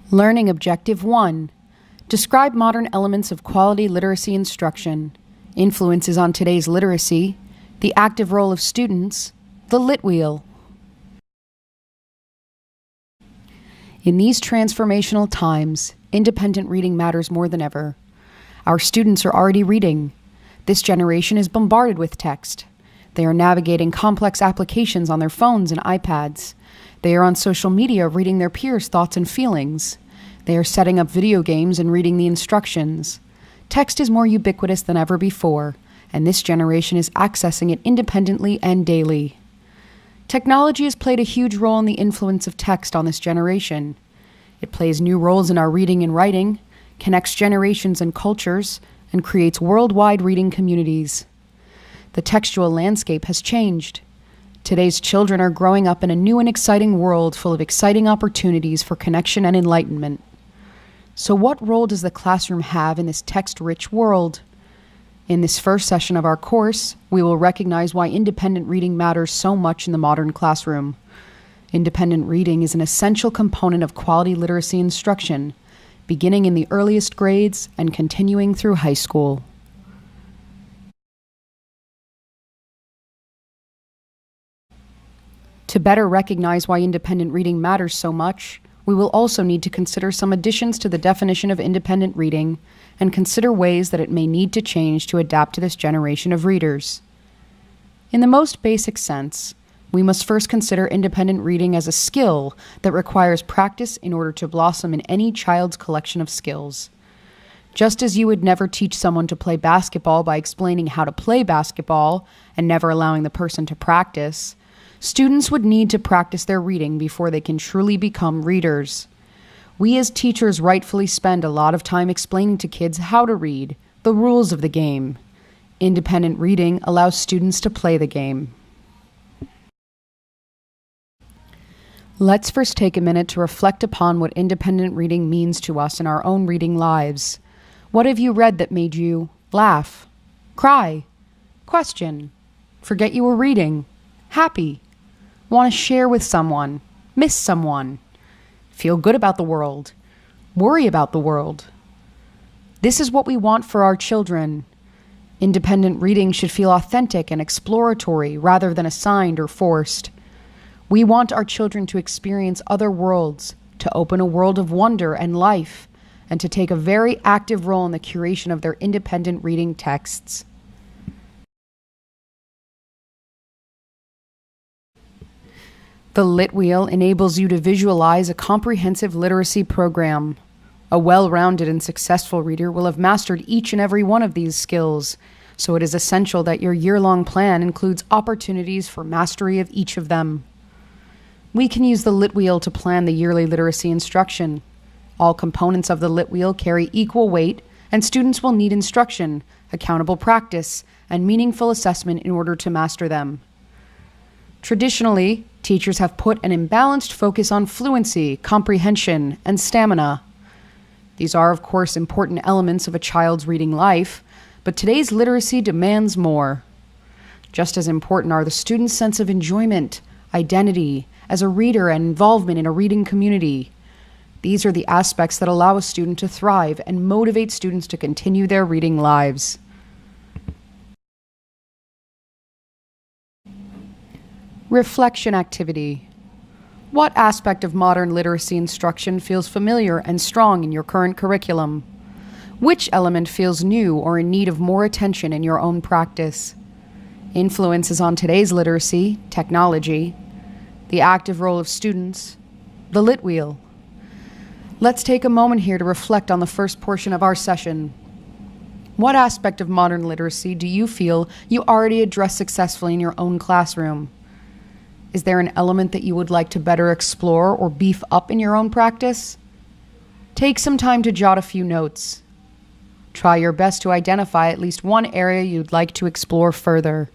Learning Objective 1. Describe modern elements of quality literacy instruction, influences on today's literacy, the active role of students, the lit wheel. In these transformational times, independent reading matters more than ever. Our students are already reading. This generation is bombarded with text. They are navigating complex applications on their phones and iPads. They are on social media reading their peers' thoughts and feelings. They are setting up video games and reading the instructions. Text is more ubiquitous than ever before, and this generation is accessing it independently and daily. Technology has played a huge role in the influence of text on this generation. It plays new roles in our reading and writing, connects generations and cultures, and creates worldwide reading communities. The textual landscape has changed. Today's children are growing up in a new and exciting world full of exciting opportunities for connection and enlightenment. So what role does the classroom have in this text-rich world? In this first session of our course, we will recognize why independent reading matters so much in the modern classroom. Independent reading is an essential component of quality literacy instruction, beginning in the earliest grades and continuing through high school. To better recognize why independent reading matters so much, we will also need to consider some additions to the definition of independent reading and consider ways that it may need to change to adapt to this generation of readers. In the most basic sense, we must first consider independent reading as a skill that requires practice in order to blossom in any child's collection of skills. Just as you would never teach someone to play basketball by explaining how to play basketball and never allowing the person to practice, students would need to practice their reading before they can truly become readers. We as teachers rightfully spend a lot of time explaining to kids how to read, the rules of the game. Independent reading allows students to play the game. Let's first take a minute to reflect upon what independent reading means to us in our own reading lives. What have you read that made you laugh, cry, question, forget you were reading, happy, want to share with someone, miss someone, feel good about the world, worry about the world? This is what we want for our children. Independent reading should feel authentic and exploratory rather than assigned or forced. We want our children to experience other worlds, to open a world of wonder and life, and to take a very active role in the curation of their independent reading texts. The Lit Wheel enables you to visualize a comprehensive literacy program. A well-rounded and successful reader will have mastered each and every one of these skills, so it is essential that your year-long plan includes opportunities for mastery of each of them. We can use the Lit Wheel to plan the yearly literacy instruction. All components of the Lit Wheel carry equal weight, and students will need instruction, accountable practice, and meaningful assessment in order to master them. Traditionally, teachers have put an imbalanced focus on fluency, comprehension, and stamina. These are, of course, important elements of a child's reading life, but today's literacy demands more. Just as important are the student's sense of enjoyment, identity, as a reader and involvement in a reading community. These are the aspects that allow a student to thrive and motivate students to continue their reading lives. Reflection activity. What aspect of modern literacy instruction feels familiar and strong in your current curriculum? Which element feels new or in need of more attention in your own practice? Influences on today's literacy, technology, the active role of students, the Lit Wheel. Let's take a moment here to reflect on the first portion of our session. What aspect of modern literacy do you feel you already address successfully in your own classroom? Is there an element that you would like to better explore or beef up in your own practice? Take some time to jot a few notes. Try your best to identify at least one area you'd like to explore further.